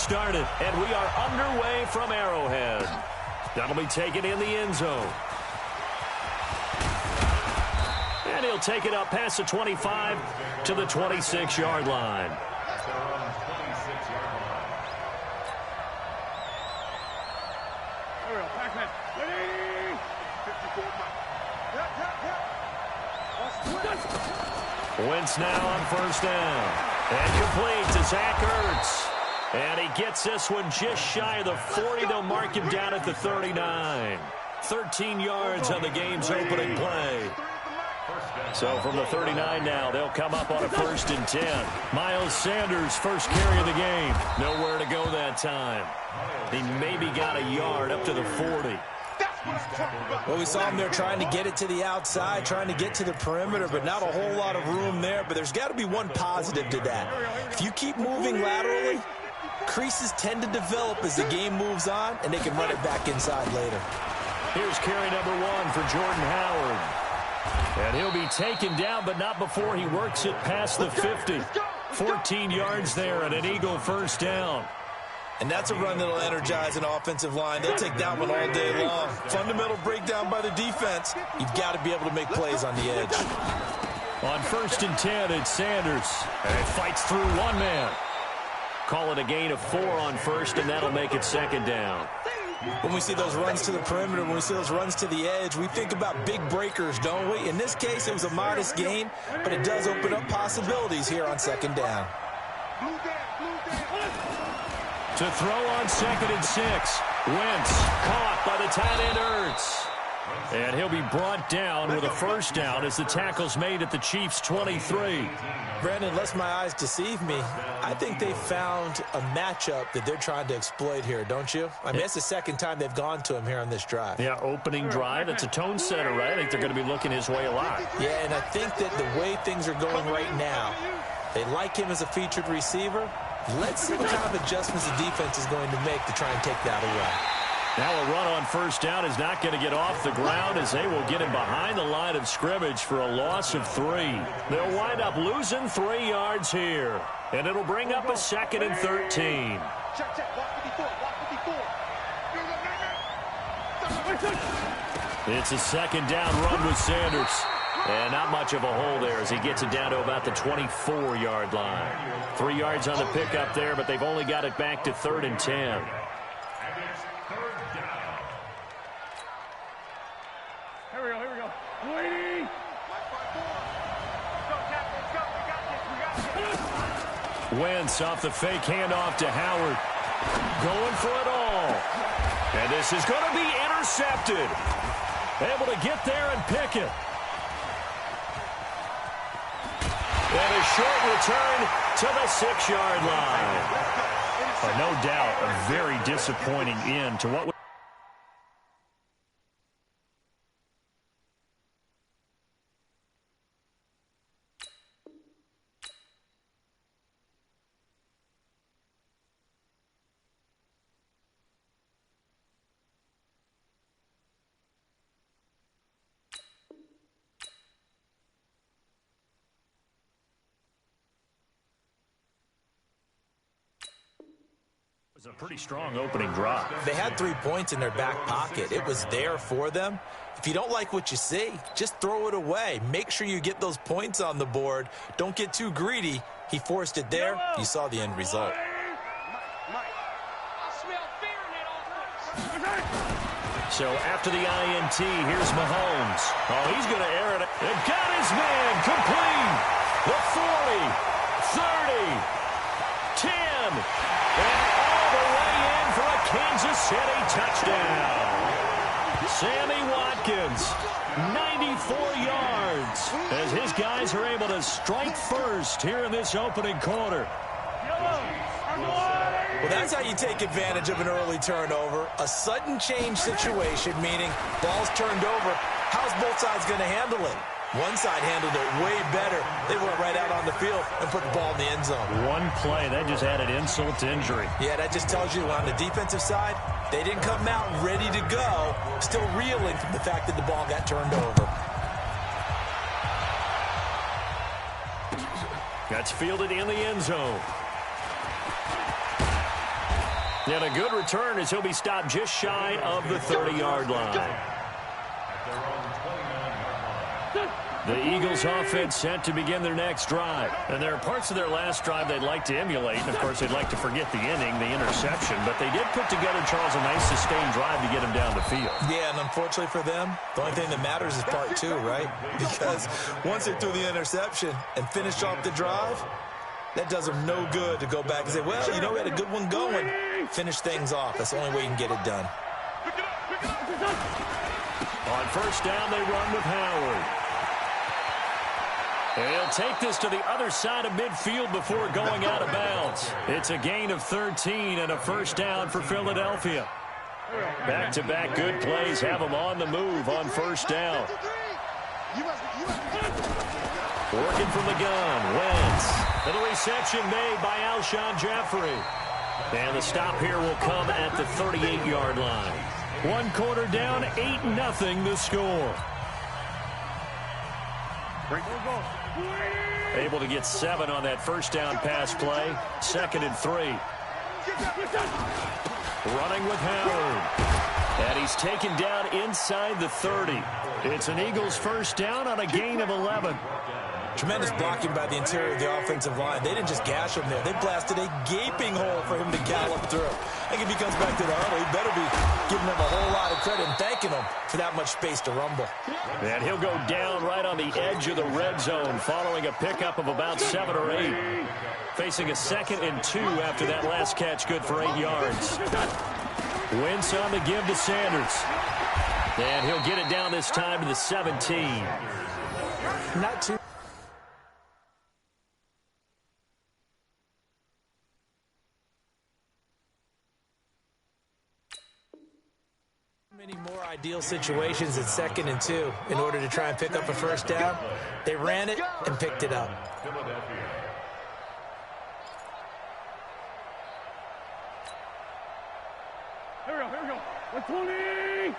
started, and we are underway from Arrowhead. That'll be taken in the end zone. And he'll take it up past the 25 to the 26-yard line. Wentz now on first down. And complete to Zach Ertz. And he gets this one just shy of the 40. They'll mark him down at the 39. 13 yards on the game's opening play. So from the 39 now, they'll come up on a 1st and 10. Miles Sanders, first carry of the game. Nowhere to go that time. He maybe got a yard up to the 40. Well, we saw him there trying to get it to the outside, trying to get to the perimeter, but not a whole lot of room there. But there's got to be one positive to that. If you keep moving laterally, creases tend to develop as the game moves on, and they can run it back inside later. Here's carry number 1 for Jordan Howard. And he'll be taken down, but not before he works it past the 50. 14 yards there and an Eagle first down. And that's a run that'll energize an offensive line. They'll take that one all day long. Fundamental breakdown by the defense. You've got to be able to make plays on the edge. On 1st and 10, it's Sanders. And it fights through one man. Call it a gain of 4 on 1st, and that'll make it 2nd down. When we see those runs to the perimeter, when we see those runs to the edge, we think about big breakers, don't we? In this case, it was a modest gain, but it does open up possibilities here on 2nd down. To throw on 2nd and 6. Wentz caught by the tight end Ertz. And he'll be brought down with a first down as the tackle's made at the Chiefs' 23. Brandon, unless my eyes deceive me, I think they found a matchup that they're trying to exploit here, don't you? I mean, it's the 2nd time they've gone to him here on this drive. Yeah, opening drive. It's a tone setter, right? I think they're going to be looking his way a lot. Yeah, and I think that the way things are going right now, they like him as a featured receiver. Let's see what kind of adjustments the defense is going to make to try and take that away. Now a run on first down is not going to get off the ground as they will get him behind the line of scrimmage for a loss of 3. They'll wind up losing 3 yards here. And it'll bring up a 2nd and 13. It's a 2nd down run with Sanders. And not much of a hole there as he gets it down to about the 24-yard line. 3 yards on the pickup there, but they've only got it back to 3rd and 10. Wentz off the fake handoff to Howard. Going for it all. And this is going to be intercepted. Able to get there and pick it. And a short return to the 6-yard line. No doubt a very disappointing end to what was a pretty strong opening drive. They had 3 points in their back pocket. It was there for them. If you don't like what you see, just throw it away. Make sure you get those points on the board. Don't get too greedy. He forced it there. You saw the end result. So after the INT, here's Mahomes. Oh, he's going to air it. And got his man complete. The 40, 30, 10. And all the way in for a Kansas City touchdown. Sammy Watkins, 94 yards, as his guys are able to strike first here in this opening quarter. Well, that's how you take advantage of an early turnover. A sudden change situation, meaning ball's turned over. How's both sides going to handle it? One side handled it way better. They went right out on the field and put the ball in the end zone. One play, that just added insult to injury. Yeah, that just tells you on the defensive side, they didn't come out ready to go, still reeling from the fact that the ball got turned over. That's fielded in the end zone. And a good return as he'll be stopped just shy of the 30-yard line. The Eagles offense set to begin their next drive. And there are parts of their last drive they'd like to emulate. And, of course, they'd like to forget the inning, the interception. But they did put together, Charles, a nice sustained drive to get him down the field. Yeah, and unfortunately for them, the only thing that matters is part two, right? Because once they threw the interception and finished off the drive, that does them no good to go back and say, well, you know, we had a good one going. Finish things off. That's the only way you can get it done. On first down, they run with Howard. And he'll take this to the other side of midfield before going out of bounds. It's a gain of 13 and a first down for Philadelphia. Back-to-back good plays have them on the move on first down. Working from the gun, Wentz. And the reception made by Alshon Jeffrey. And the stop here will come at the 38-yard line. One quarter down, 8-0 the score. Able to get 7 on that first down pass play. 2nd and 3. Running with Howard. And he's taken down inside the 30. It's an Eagles first down on a gain of 11. Tremendous blocking by the interior of the offensive line. They didn't just gash him there. They blasted a gaping hole for him to gallop through. I think if he comes back to the huddle, he better be giving them a whole lot of credit and thanking them for that much space to rumble. And he'll go down right on the edge of the red zone following a pickup of about 7 or 8. Facing a 2nd and 2 after that last catch, good for 8 yards. Wentz on the give to Sanders. And he'll get it down this time to the 17. Not too many more ideal situations at 2nd and 2 in order to try and pick up a first down. They ran it and picked it up. Here we go. 120.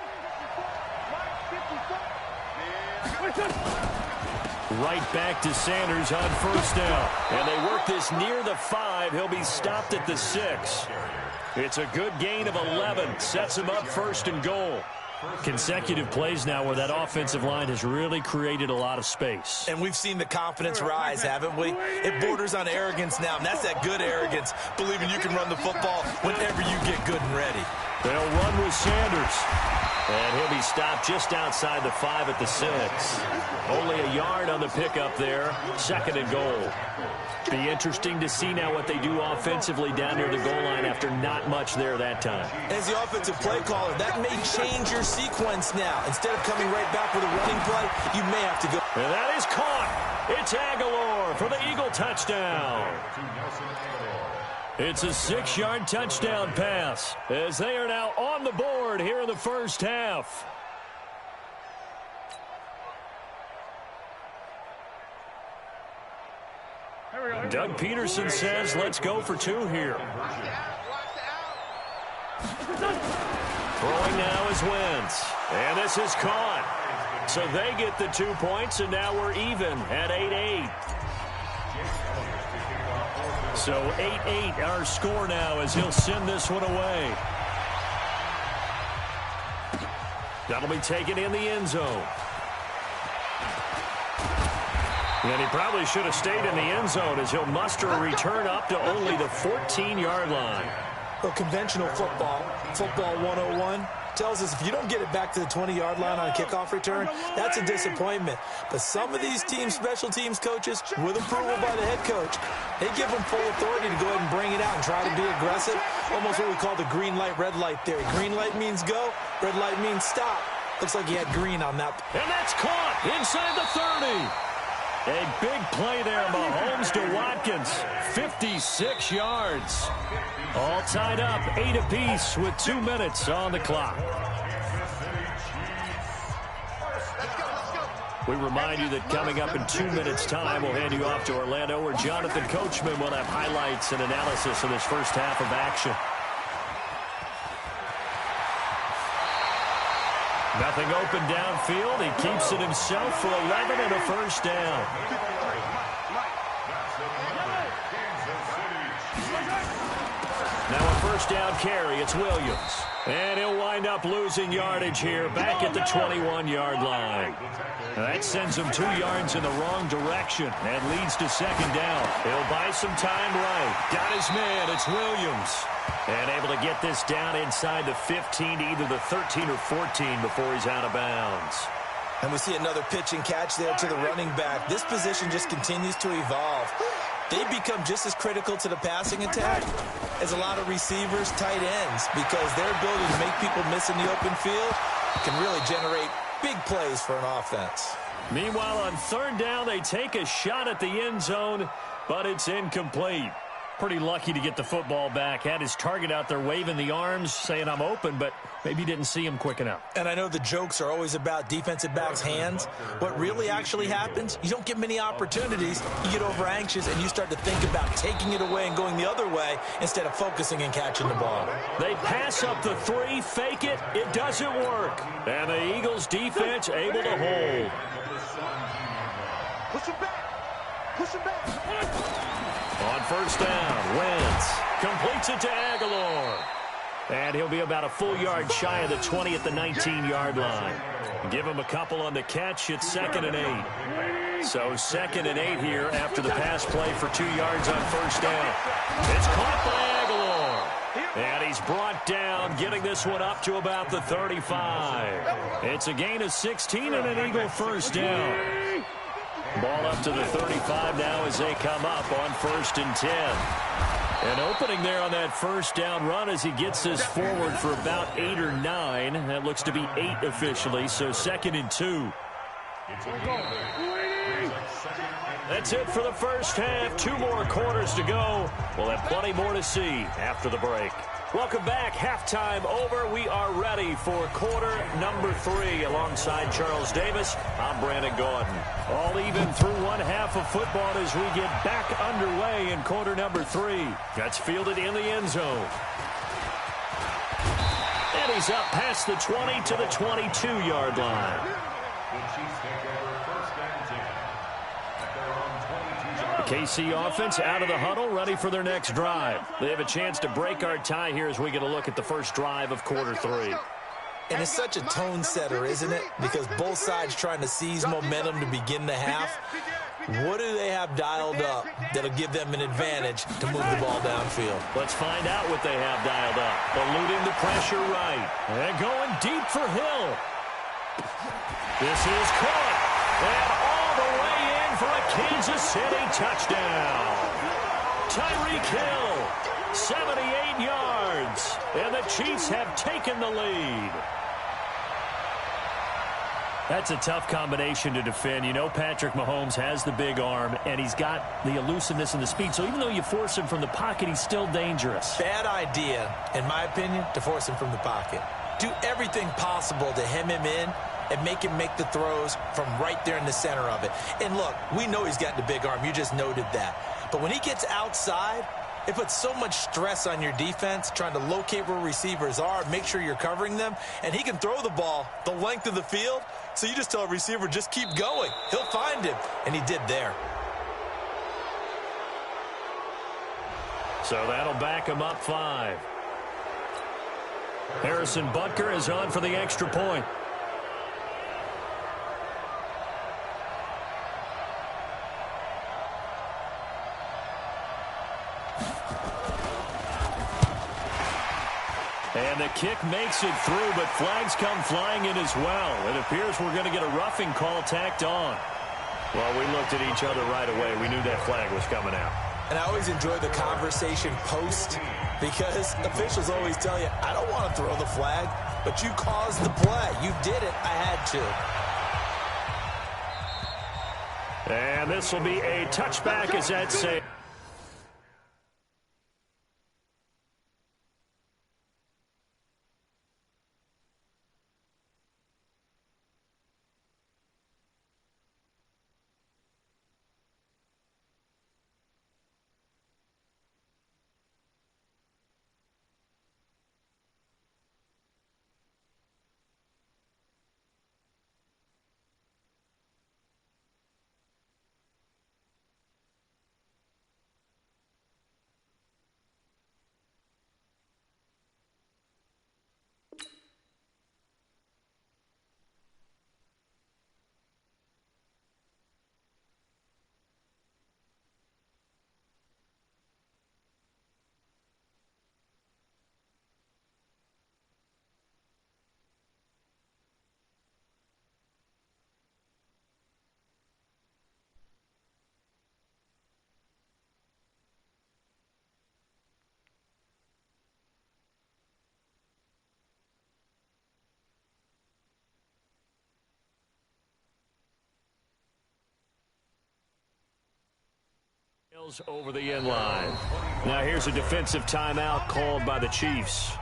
Right back to Sanders on first down. And they work this near the 5. He'll be stopped at the 6. It's a good gain of 11. Sets him up 1st and goal. Consecutive plays now where that offensive line has really created a lot of space. And we've seen the confidence rise, haven't we? It borders on arrogance now, and that's that good arrogance, believing you can run the football whenever you get good and ready. They'll run with Sanders. And he'll be stopped just outside the 5 at the 6. Only a yard on the pickup there. 2nd and goal. Be interesting to see now what they do offensively down near the goal line after not much there that time. As the offensive play caller, that may change your sequence now. Instead of coming right back with a running play, you may have to go. And that is caught. It's Aguilar for the Eagle touchdown. It's a 6-yard touchdown pass as they are now on the board here in the first half. Doug Peterson says, let's go for 2 here. Throwing now is Wentz. And this is caught. So they get the 2 points, and now we're even at 8-8. So 8-8 our score now as he'll send this one away. That'll be taken in the end zone. And he probably should have stayed in the end zone as he'll muster a return up to only the 14-yard line. Well, conventional football 101, tells us if you don't get it back to the 20-yard line on a kickoff return, that's a disappointment. But some of these teams, special teams coaches, with approval by the head coach, they give them full authority to go ahead and bring it out and try to be aggressive. Almost what we call the green light, red light theory. Green light means go, red light means stop. Looks like he had green on that. And that's caught inside the 30. A big play there, Mahomes to Watkins. 56 yards. All tied up, 8 apiece with 2 minutes on the clock. We remind you that coming up in 2 minutes' time, we'll hand you off to Orlando, where Jonathan Coachman will have highlights and analysis of this first half of action. Nothing open downfield. He keeps it himself for 11 and a first down. Now a first down carry. It's Williams. And he'll wind up losing yardage here back at the 21-yard line. That sends him 2 yards in the wrong direction and leads to second down. He'll buy some time right. Got his man. It's Williams. And able to get this down inside the 15 to either the 13 or 14 before he's out of bounds. And we see another pitch and catch there to the running back. This position just continues to evolve. They become just as critical to the passing attack as a lot of receivers, tight ends, because their ability to make people miss in the open field can really generate big plays for an offense. Meanwhile, on third down, they take a shot at the end zone, but it's incomplete. Pretty lucky to get the football back. Had his target out there waving the arms, saying I'm open, but maybe didn't see him quick enough. And I know the jokes are always about defensive backs' hands. What really actually happens, you don't get many opportunities. You get over anxious and you start to think about taking it away and going the other way instead of focusing and catching the ball. They pass up the 3, fake it. It doesn't work. And the Eagles defense able to hold. Push him back. Push him back. On first down, Wentz completes it to Aguilar. And he'll be about a full yard shy of the 20 at the 19-yard line. Give him a couple on the catch. It's 2nd and 8. So 2nd and 8 here after the pass play for 2 yards on first down. It's caught by Aguilar. And he's brought down, getting this one up to about the 35. It's a gain of 16 and an Eagle first down. Ball up to the 35 now as they come up on 1st and 10. And opening there on that first down run as he gets this forward for about 8 or 9. That looks to be 8 officially, so 2nd and 2. That's it for the first half. 2 more quarters to go. We'll have plenty more to see after the break. Welcome back. Halftime over. We are ready for quarter number 3. Alongside Charles Davis, I'm Brandon Gordon. All even through one half of football as we get back underway in quarter number 3. That's fielded in the end zone. And he's up past the 20 to the 22-yard line. The KC offense out of the huddle, ready for their next drive. They have a chance to break our tie here as we get a look at the first drive of quarter 3. And it's such a tone setter, isn't it? Because both sides trying to seize momentum to begin the half. What do they have dialed up that'll give them an advantage to move the ball downfield? Let's find out what they have dialed up. Eluding the pressure right. And going deep for Hill. This is caught. And all the way in for a Kansas City touchdown. Tyreek Hill, 78 yards. And the Chiefs have taken the lead. That's a tough combination to defend. You know Patrick Mahomes has the big arm, and he's got the elusiveness and the speed. So even though you force him from the pocket, he's still dangerous. Bad idea, in my opinion, to force him from the pocket. Do everything possible to hem him in and make him make the throws from right there in the center of it. And look, we know he's got the big arm. You just noted that. But when he gets outside, it puts so much stress on your defense trying to locate where receivers are, make sure you're covering them, and he can throw the ball the length of the field. So you just tell a receiver, just keep going. He'll find him, and he did there. So that'll back him up 5. Harrison Butker is on for the extra point. And the kick makes it through, but flags come flying in as well. It appears we're going to get a roughing call tacked on. Well, we looked at each other right away. We knew that flag was coming out. And I always enjoy the conversation post because officials always tell you, I don't want to throw the flag, but you caused the play. You did it. I had to. And this will be a touchback as that saves. Miles over the end line. Now here's a defensive timeout called by the Chiefs.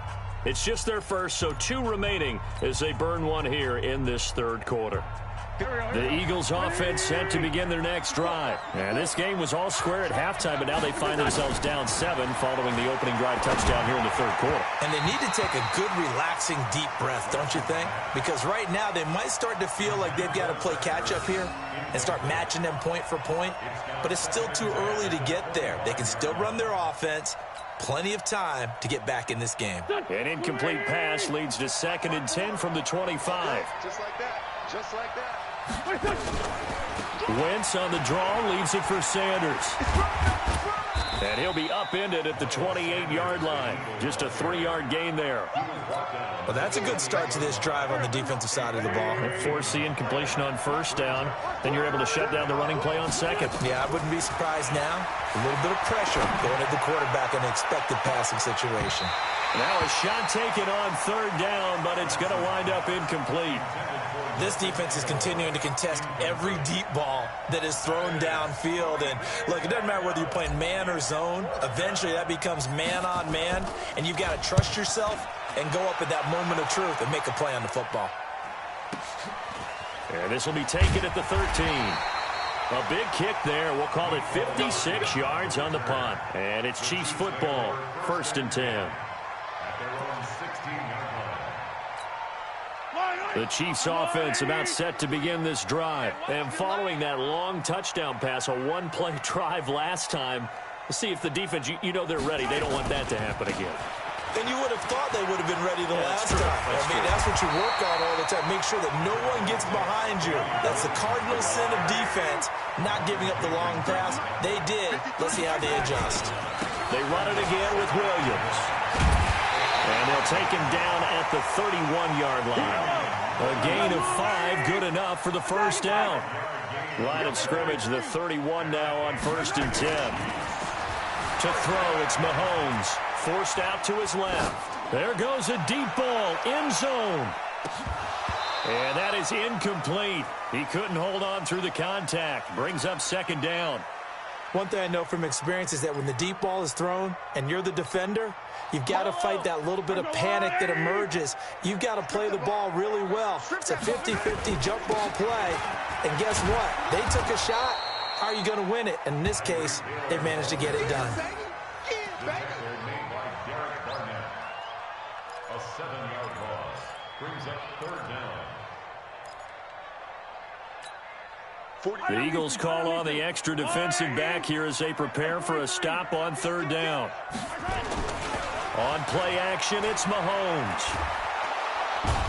It's just their first, so 2 remaining as they burn one here in this third quarter. The Eagles offense set to begin their next drive. And this game was all square at halftime, but now they find themselves down 7 following the opening drive touchdown here in the third quarter. And they need to take a good, relaxing, deep breath, don't you think? Because right now they might start to feel like they've got to play catch-up here and start matching them point for point. But it's still too early to get there. They can still run their offense. Plenty of time to get back in this game. An incomplete pass leads to 2nd and 10 from the 25. Just like that. Just like that. Wentz on the draw, leaves it for Sanders. And he'll be upended at the 28-yard line. Just a 3-yard gain there. Well, that's a good start to this drive on the defensive side of the ball. Force the incompletion on first down. Then you're able to shut down the running play on second. Yeah, I wouldn't be surprised now. A little bit of pressure going at the quarterback in an expected passing situation. Now a shot taken on third down, but it's going to wind up incomplete. This defense is continuing to contest every deep ball that is thrown downfield. And, look, it doesn't matter whether you're playing man or zone. Eventually, that becomes man-on-man, and you've got to trust yourself and go up at that moment of truth and make a play on the football. And this will be taken at the 13. A big kick there. We'll call it 56 yards on the punt. And it's Chiefs football, 1st and 10. The Chiefs offense about set to begin this drive. And following that long touchdown pass, a 1-play drive last time, let's see if the defense, you know they're ready. They don't want that to happen again. And you would have thought they would have been ready the last time. That's what you work on all the time. Make sure that no one gets behind you. That's the cardinal sin of defense, not giving up the long pass. They did. Let's see how they adjust. They run it again with Williams. And they'll take him down at the 31-yard line. A gain of 5, good enough for the first down. Line of scrimmage, the 31 now on 1st and 10. To throw, it's Mahomes. Forced out to his left. There goes a deep ball, end zone. And that is incomplete. He couldn't hold on through the contact. Brings up 2nd down. One thing I know from experience is that when the deep ball is thrown and you're the defender, you've got to fight that little bit of panic that emerges. You've got to play the ball really well. It's a 50-50 jump ball play. And guess what? They took a shot. How are you going to win it? And in this case, they've managed to get it done. A 7-yard loss brings up 3rd down. The Eagles call on the extra defensive back here as they prepare for a stop on 3rd down. On play action, it's Mahomes.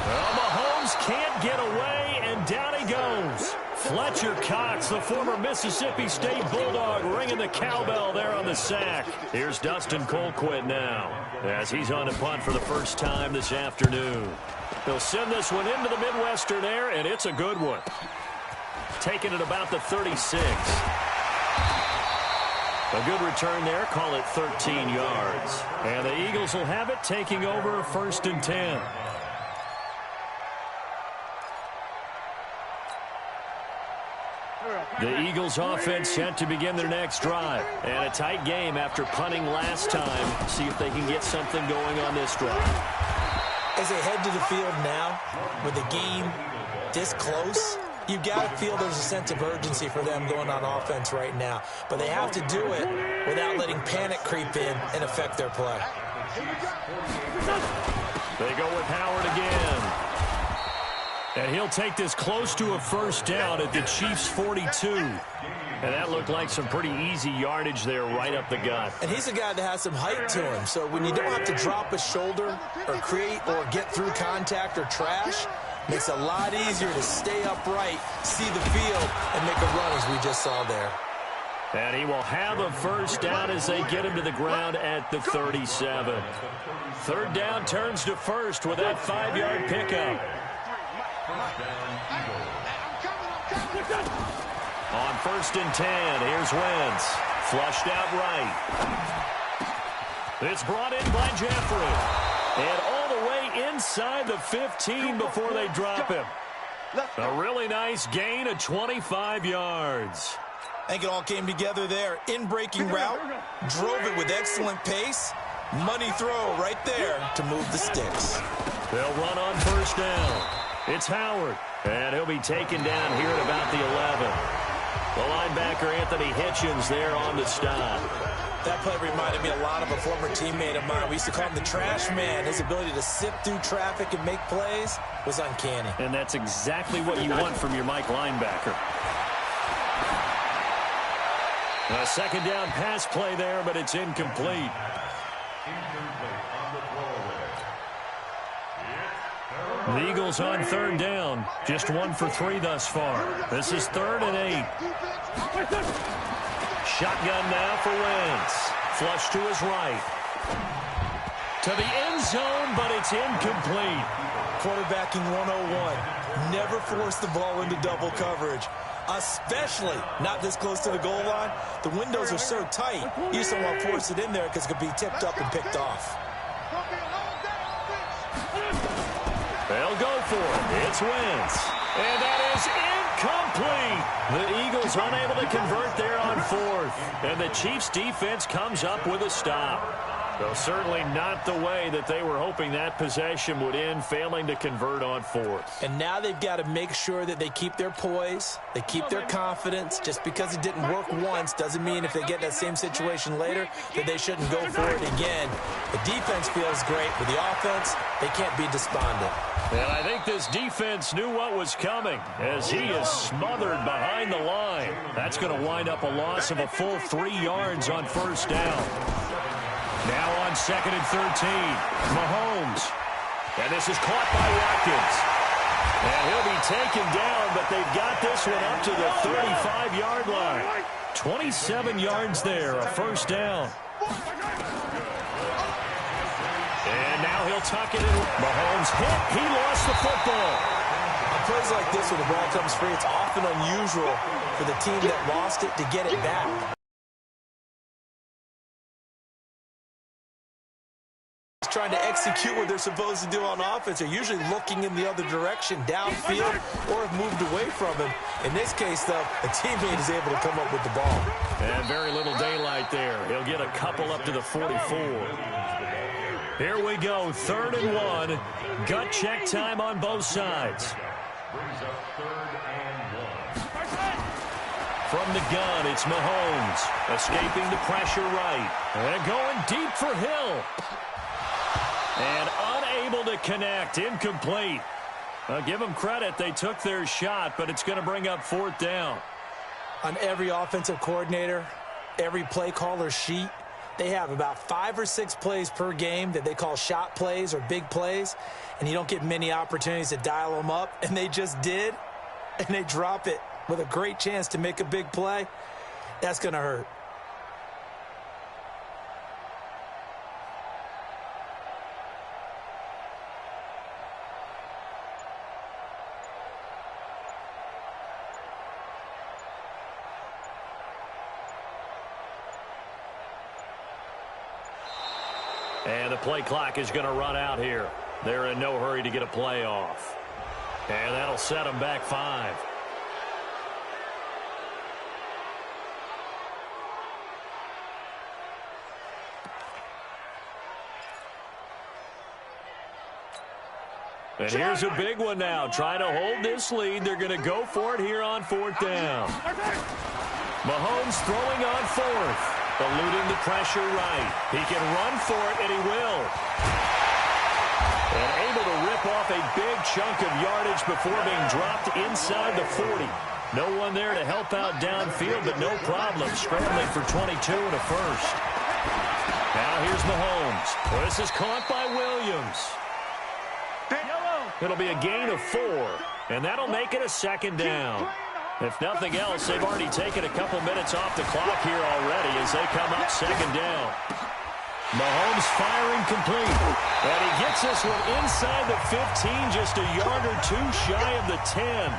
Well, Mahomes can't get away, and down he goes. Fletcher Cox, the former Mississippi State Bulldog, ringing the cowbell there on the sack. Here's Dustin Colquitt now as he's on a punt for the first time this afternoon. They'll send this one into the Midwestern air, and it's a good one. Taking it about the 36. A good return there. Call it 13 yards. And the Eagles will have it, taking over 1st and 10. The Eagles offense set to begin their next drive. And a tight game after punting last time. See if they can get something going on this drive. As they head to the field now, with the game this close, you've got to feel there's a sense of urgency for them going on offense right now. But they have to do it without letting panic creep in and affect their play. They go with Howard again. And he'll take this close to a first down at the Chiefs' 42. And that looked like some pretty easy yardage there right up the gut. And he's a guy that has some height to him. So when you don't have to drop a shoulder or create or get through contact or trash, makes it a lot easier to stay upright, see the field, and make a run as we just saw there. And he will have a first down as they get him to the ground at the 37. 3rd down turns to 1st with that 5-yard pickup. On 1st and 10, here's Wentz. Flushed out right. It's brought in by Jeffrey. And all the way inside the 15 before they drop him. A really nice gain of 25 yards. I think it all came together there. In-breaking route, drove it with excellent pace. Money throw right there to move the sticks. They'll run on first down. It's Howard, and he'll be taken down here at about the 11. The linebacker, Anthony Hitchens, there on the stop. That play reminded me a lot of a former teammate of mine. We used to call him the trash man. His ability to sift through traffic and make plays was uncanny. And that's exactly what you want from your Mike linebacker. A second down pass play there, but it's incomplete. The Eagles on third down. Just 1 for 3 thus far. This is 3rd and 8. Shotgun now for Wentz. Flush to his right. To the end zone, but it's incomplete. Quarterbacking 101. Never force the ball into double coverage, especially not this close to the goal line. The windows are so tight, you just don't want to force it in there because it could be tipped up and picked off. They'll go for it. It's Wentz. And that is incomplete. The Eagles unable to convert there on 4th. And the Chiefs defense comes up with a stop. Though certainly not the way that they were hoping that possession would end, failing to convert on 4th. And now they've got to make sure that they keep their poise, they keep their confidence. Just because it didn't work once doesn't mean if they get that same situation later that they shouldn't go for it again. The defense feels great, but the offense, they can't be despondent. And I think this defense knew what was coming as he is smothered behind the line. That's going to wind up a loss of a full 3 yards on first down. Now on 2nd and 13, Mahomes. And this is caught by Watkins. And he'll be taken down, but they've got this one up to the 35-yard line. 27 yards there, a first down. And now he'll tuck it in. Mahomes hit. He lost the football. On plays like this where the ball comes free, it's often unusual for the team that lost it to get it back. Trying to execute what they're supposed to do on offense. They're usually looking in the other direction, downfield, or have moved away from him. In this case, though, a teammate is able to come up with the ball. And very little daylight there. He'll get a couple up to the 44. Here we go, 3rd and 1. Gut check time on both sides. Brings up 3rd and 1. From the gun, it's Mahomes. Escaping the pressure right. And going deep for Hill. And unable to connect. Incomplete. I'll give them credit. They took their shot, but it's going to bring up 4th down. On every offensive coordinator, every play caller sheet, they have about 5 or 6 plays per game that they call shot plays or big plays, and you don't get many opportunities to dial them up, and they just did, and they drop it with a great chance to make a big play. That's going to hurt. And the play clock is going to run out here. They're in no hurry to get a play off. And that'll set them back 5. And here's a big one now. Trying to hold this lead. They're going to go for it here on 4th down. Mahomes throwing on 4th. Eluding the pressure right. He can run for it, and he will. And able to rip off a big chunk of yardage before being dropped inside the 40. No one there to help out downfield, but no problem. Scrambling for 22 and a first. Now here's Mahomes. This is caught by Williams. It'll be a gain of 4, and that'll make it a 2nd down. If nothing else, they've already taken a couple minutes off the clock here already as they come up 2nd down. Mahomes firing complete. And he gets this one inside the 15, just a yard or 2 shy of the 10.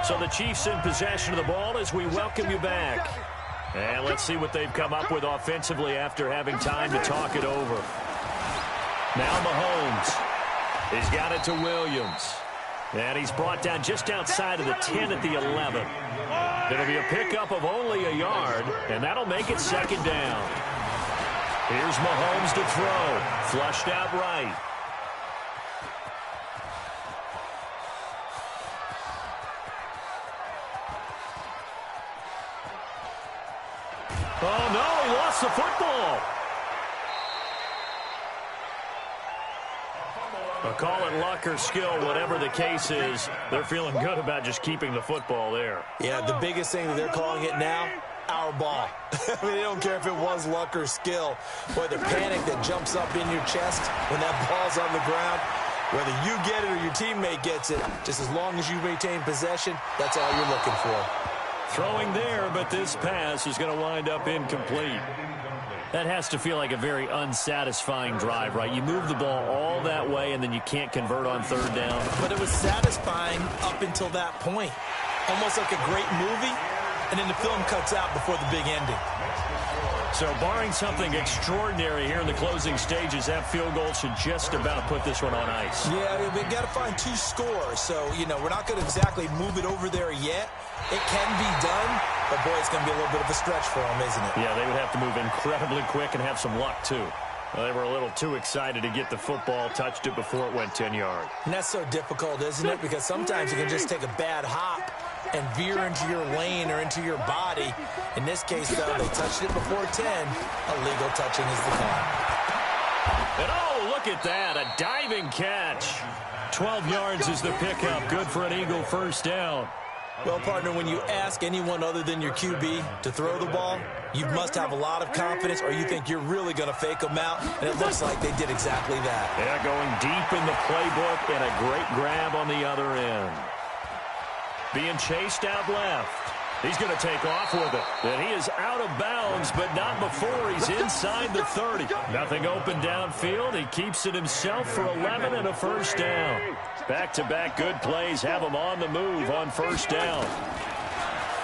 So the Chiefs in possession of the ball as we welcome you back. And let's see what they've come up with offensively after having time to talk it over. Now Mahomes. He's got it to Williams. And he's brought down just outside of the 10 at the 11. It'll be a pickup of only a yard, and that'll make it second down. Here's Mahomes to throw. Flushed out right. Oh, no, he lost the football. I'll call it luck or skill, whatever the case is. They're feeling good about just keeping the football there. Yeah, the biggest thing that they're calling it now, our ball. I mean, they don't care if it was luck or skill. Boy, the panic that jumps up in your chest when that ball's on the ground, whether you get it or your teammate gets it, just as long as you maintain possession, that's all you're looking for. Throwing there, but this pass is going to wind up incomplete. That has to feel like a very unsatisfying drive, right? You move the ball all that way, and then you can't convert on third down. But it was satisfying up until that point. Almost like a great movie, and then the film cuts out before the big ending. So barring something extraordinary here in the closing stages, that field goal should just about put this one on ice. Yeah, we've got to find 2 scores. So, we're not going to exactly move it over there yet. It can be done, but, boy, it's going to be a little bit of a stretch for them, isn't it? Yeah, they would have to move incredibly quick and have some luck, too. Well, they were a little too excited to get the football, touched it before it went 10 yards. And that's so difficult, isn't it? Because sometimes you can just take a bad hop and veer into your lane or into your body. In this case, though, they touched it before 10. Illegal touching is the call. And, oh, look at that, a diving catch. 12 yards is the pickup. Good for an Eagle first down. Well, partner, when you ask anyone other than your QB to throw the ball, you must have a lot of confidence, or you think you're really going to fake them out, and it looks like they did exactly that. Yeah, going deep in the playbook and a great grab on the other end. Being chased out left. He's going to take off with it. And he is out of bounds, but not before he's inside the 30. Nothing open downfield. He keeps it himself for 11 and a first down. Back-to-back good plays have him on the move on first down.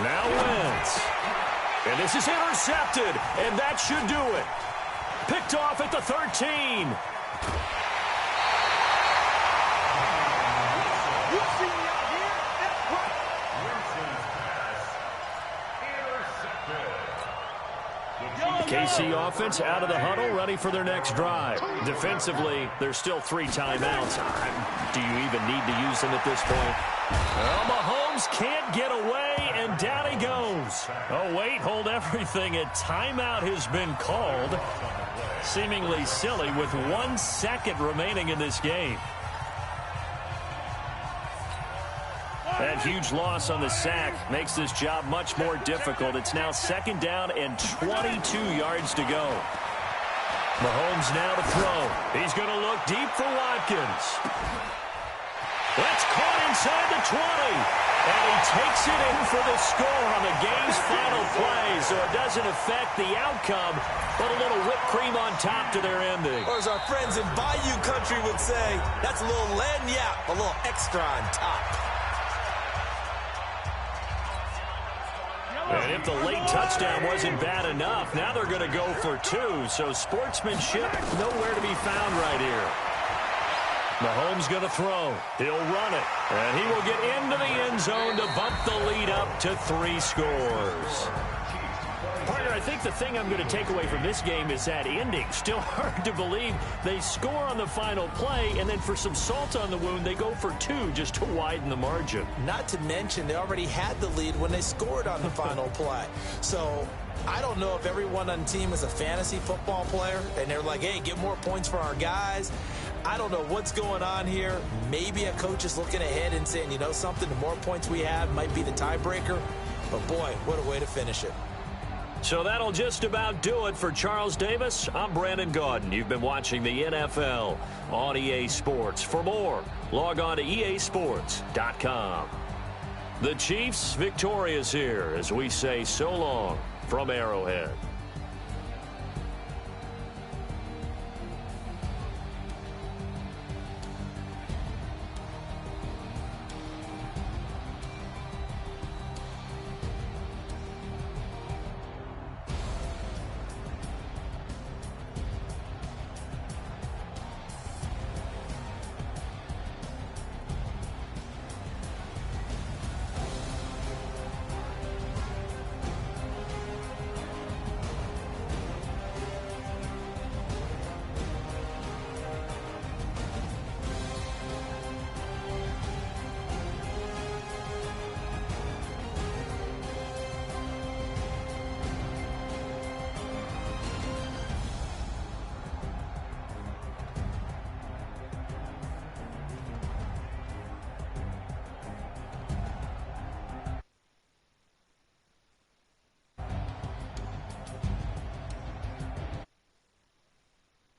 Now Wentz. And this is intercepted, and that should do it. Picked off at the 13. KC offense out of the huddle, ready for their next drive. Defensively, there's still 3 timeouts. Do you even need to use them at this point? Well, Mahomes can't get away, and down he goes. Oh, wait, hold everything. A timeout has been called. Seemingly silly with 1 second remaining in this game. That huge loss on the sack makes this job much more difficult. It's now second down and 22 yards to go. Mahomes now to throw. He's going to look deep for Watkins. That's caught inside the 20. And he takes it in for the score on the game's final play. So it doesn't affect the outcome, but a little whipped cream on top to their ending. Or as our friends in Bayou Country would say, that's a little lagniappe, a little extra on top. And if the late touchdown wasn't bad enough, now they're going to go for 2. So sportsmanship nowhere to be found right here. Mahomes going to throw. He'll run it. And he will get into the end zone to bump the lead up to 3 scores. Partner, I think the thing I'm going to take away from this game is that ending. Still hard to believe they score on the final play, and then for some salt on the wound, they go for 2 just to widen the margin. Not to mention, they already had the lead when they scored on the final play. So I don't know if everyone on the team is a fantasy football player, and they're like, hey, get more points for our guys. I don't know what's going on here. Maybe a coach is looking ahead and saying, you know something, the more points we have might be the tiebreaker. But, boy, what a way to finish it. So that'll just about do it for Charles Davis. I'm Brandon Gaudin. You've been watching the NFL on EA Sports. For more, log on to easports.com. The Chiefs victorious here as we say so long from Arrowhead.